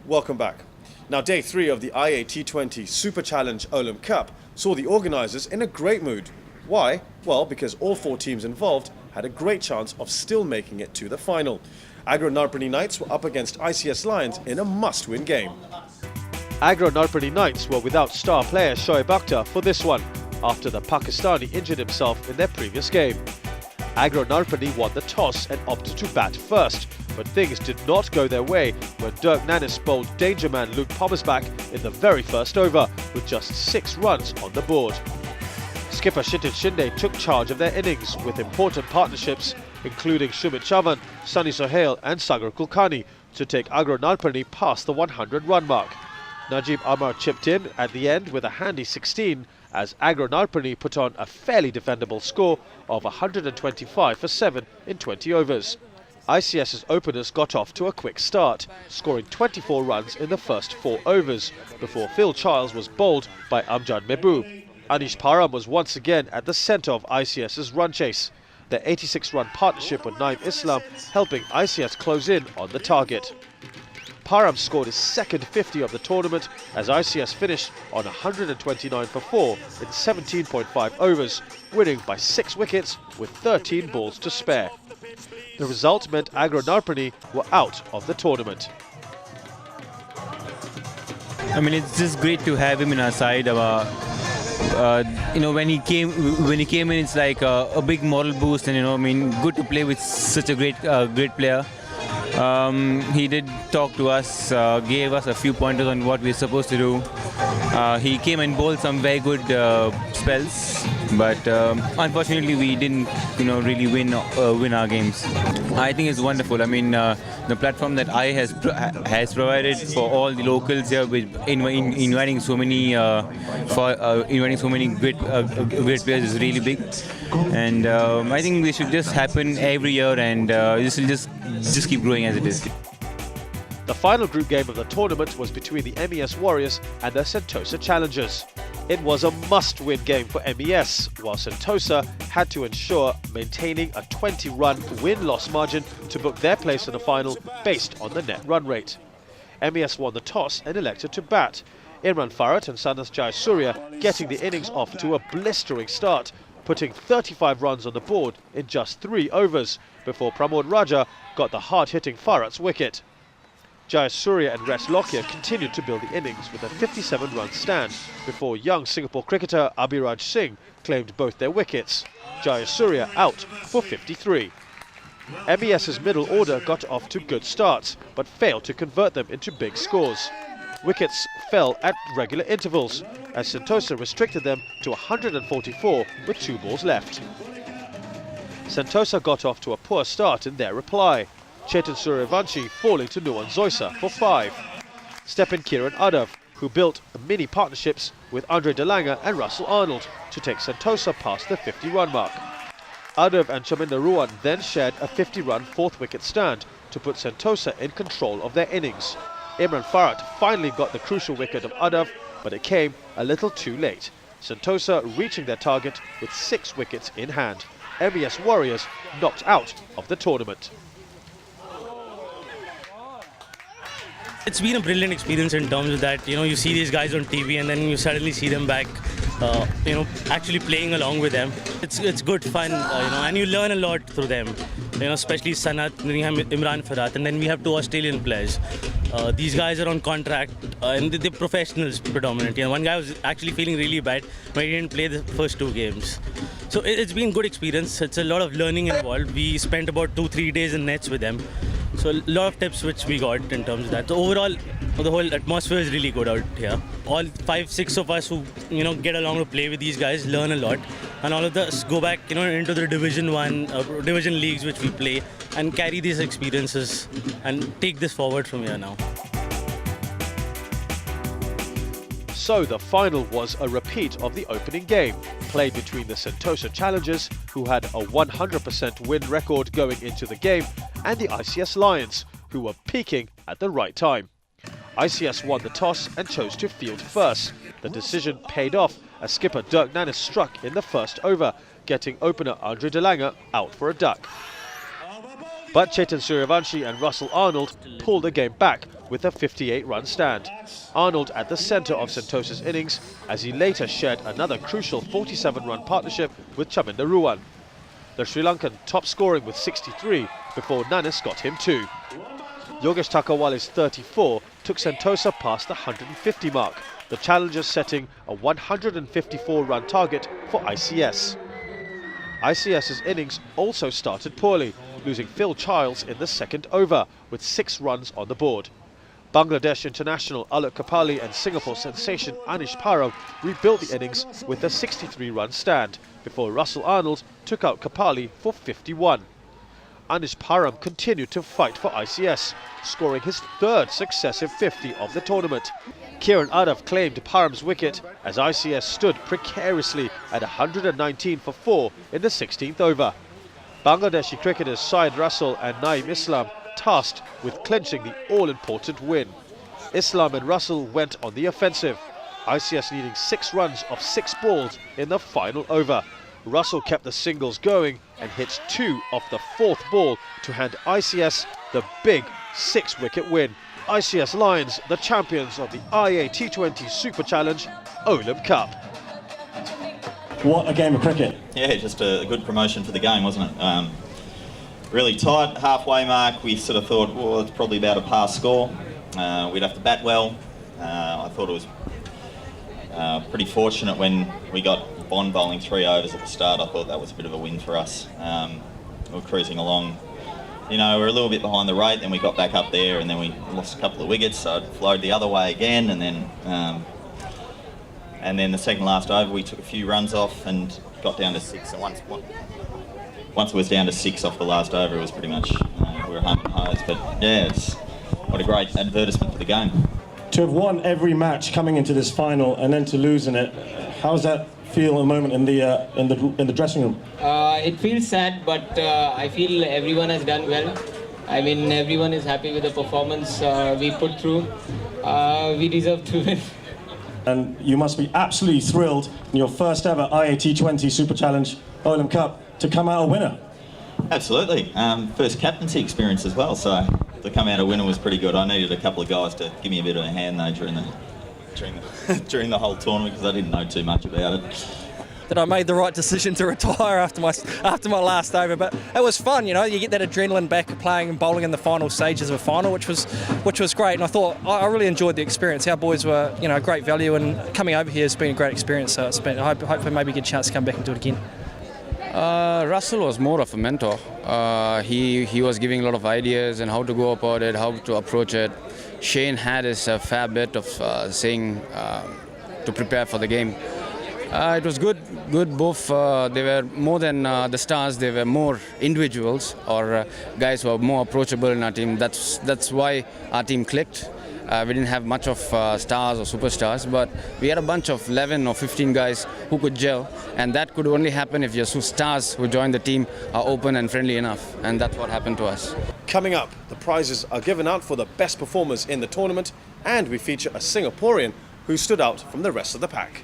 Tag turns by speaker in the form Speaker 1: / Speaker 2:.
Speaker 1: Welcome back. Now, day 3 of the IAT20 Super Challenge Olam Cup saw the organisers in a great mood. Why? Well, because all 4 teams involved had a great chance of still making it to the final. Aggro Narpani Knights were up against ICS Lions in a must-win game.
Speaker 2: Aggro Narpani Knights were without star player Shoaib Akhtar for this one, after the Pakistani injured himself in their previous game. Aggro Narpani won the toss and opted to bat first, but things did not go their way when Dirk Nannis bowled danger man Luke Pommersbach in the very first over with just 6 runs on the board. Skipper Kshitij Shinde took charge of their innings with important partnerships including Shumit Chavan, Sunny Sohail and Sagar Kulkarni to take Aggro Narpani past the 100-run mark. Najib Amar chipped in at the end with a handy 16 as Aggro Narpani put on a fairly defendable score of 125 for 7 in 20 overs. ICS's openers got off to a quick start, scoring 24 runs in the first 4 overs before Phil Charles was bowled by Amjad Mehboob. Anish Param was once again at the centre of ICS's run chase, their 86-run partnership with Naim Islam helping ICS close in on the target. Param scored his second 50 of the tournament as ICS finished on 129 for 4 in 17.5 overs, winning by 6 wickets with 13 balls to spare. The result meant Aggro Narpani were out of the tournament.
Speaker 3: I mean, it's just great to have him in our side. When he came in, it's like a big moral boost, and good to play with such a great player. He did talk to us, gave us a few pointers on what we're supposed to do. He came and bowled some very good spells, but unfortunately we didn't, really win our games. I think it's wonderful. I mean, the platform that I has provided for all the locals here, with inviting so many great players is really big, and I think this should just happen every year, and this will just keep growing as it is.
Speaker 2: The final group game of the tournament was between the MES Warriors and the Sentosa Challengers. It was a must-win game for MES, while Sentosa had to ensure maintaining a 20-run win-loss margin to book their place in the final based on the net run rate. MES won the toss and elected to bat, Imran Farhat and Sanas Jayasuriya getting the innings off to a blistering start, putting 35 runs on the board in just 3 overs before Pramod Raja got the hard-hitting Farhat's wicket. Jayasuriya and Res Lockyer continued to build the innings with a 57-run stand before young Singapore cricketer Abhiraj Singh claimed both their wickets, Jayasuriya out for 53. MES's middle order got off to good starts but failed to convert them into big scores. Wickets fell at regular intervals as Sentosa restricted them to 144 with 2 balls left. Sentosa got off to a poor start in their reply, Chetan Suryavanshi falling to Nuwan Zoysa for 5. Step in Kiran Uddhav, who built mini partnerships with Andre Delanga and Russell Arnold to take Sentosa past the 50-run mark. Uddhav and Chaminda Ruwan then shared a 50-run 4th wicket stand to put Sentosa in control of their innings. Imran Farhat finally got the crucial wicket of Uddhav, but it came a little too late. Sentosa reaching their target with 6 wickets in hand. MES Warriors knocked out of the tournament.
Speaker 4: It's been a brilliant experience in terms of that, you see these guys on TV and then you suddenly see them back, actually playing along with them. It's good fun, and you learn a lot through them, especially Sanat, then we have Imran Farhat, and then we have 2 Australian players. These guys are on contract and they're professionals predominantly. One guy was actually feeling really bad when he didn't play the first 2 games. So it's been a good experience. It's a lot of learning involved. We spent about 2-3 days in nets with them. So a lot of tips which we got in terms of that. So overall, the whole atmosphere is really good out here. All 5-6 of us who get along to play with these guys learn a lot, and all of us go back into the Division 1, Division leagues which we play, and carry these experiences and take this forward from here now.
Speaker 2: So the final was a repeat of the opening game, played between the Sentosa Challengers, who had a 100% win record going into the game, and the ICS Lions, who were peaking at the right time. ICS won the toss and chose to field first. The decision paid off as skipper Dirk Nannis struck in the first over, getting opener Andre Delanga out for a duck. But Chetan Suryavanshi and Russell Arnold pulled the game back with a 58-run stand. Arnold at the centre of Sentosa's innings, as he later shared another crucial 47-run partnership with Chaminda Ruwan. The Sri Lankan top scoring with 63 before Nanis got him 2. Yogesh Takawale's 34 took Sentosa past the 150 mark, the challengers setting a 154-run target for ICS. ICS's innings also started poorly, losing Phil Childs in the second over with 6 runs on the board. Bangladesh international Alok Kapali and Singapore sensation Anish Param rebuilt the innings with a 63-run stand before Russell Arnold took out Kapali for 51. Anish Param continued to fight for ICS, scoring his 3rd successive 50 of the tournament. Kieran Adav claimed Param's wicket as ICS stood precariously at 119 for 4 in the 16th over. Bangladeshi cricketers Syed Russell and Naeem Islam tasked with clinching the all-important win. Islam and Russell went on the offensive, ICS needing 6 runs off 6 balls in the final over. Russell kept the singles going and hits 2 off the 4th ball to hand ICS the big 6-wicket win. ICS Lions, the champions of the IA T20 Super Challenge Olam Cup.
Speaker 5: What a game of cricket.
Speaker 6: Yeah, just a good promotion for the game, wasn't it? Really tight, halfway mark, we sort of thought, well, it's probably about a pass score. We'd have to bat well. I thought it was pretty fortunate when we got Bond bowling 3 overs at the start. I thought that was a bit of a win for us. We were cruising along. You know, we were a little bit behind the rate, then we got back up there and then we lost a couple of wickets, so it flowed the other way again, and then the second last over we took a few runs off and got down to 6. And once it was down to 6 off the last over, it was pretty much, we were home and hose. But yeah, what a great advertisement for the game.
Speaker 5: To have won every match coming into this final and then to lose in it, how does that feel at the moment in the dressing room?
Speaker 7: It feels sad, but I feel everyone has done well. I mean, everyone is happy with the performance we put through. We deserve to win.
Speaker 5: And you must be absolutely thrilled in your first ever IAT20 Super Challenge Olam Cup to come out a winner.
Speaker 6: Absolutely. First captaincy experience as well, so to come out a winner was pretty good. I needed a couple of guys to give me a bit of a hand though during the whole tournament because I didn't know too much about it.
Speaker 8: That I made the right decision to retire after my last over, but it was fun. You know, you get that adrenaline back of playing and bowling in the final stages of a final, which was great. And I thought I really enjoyed the experience. Our boys were, you know, great value, and coming over here has been a great experience. So it's been, I hope maybe get a chance to come back and do it again.
Speaker 9: Russell was more of a mentor. He was giving a lot of ideas and how to go about it, how to approach it. Shane had his fair bit of saying to prepare for the game. It was good. Both they were more than the stars. They were more individuals or guys who were more approachable in our team. That's why our team clicked. We didn't have much of stars or superstars, but we had a bunch of 11 or 15 guys who could gel, and that could only happen if your stars who joined the team are open and friendly enough, and that's what happened to us.
Speaker 1: Coming up, the prizes are given out for the best performers in the tournament, and we feature a Singaporean who stood out from the rest of the pack.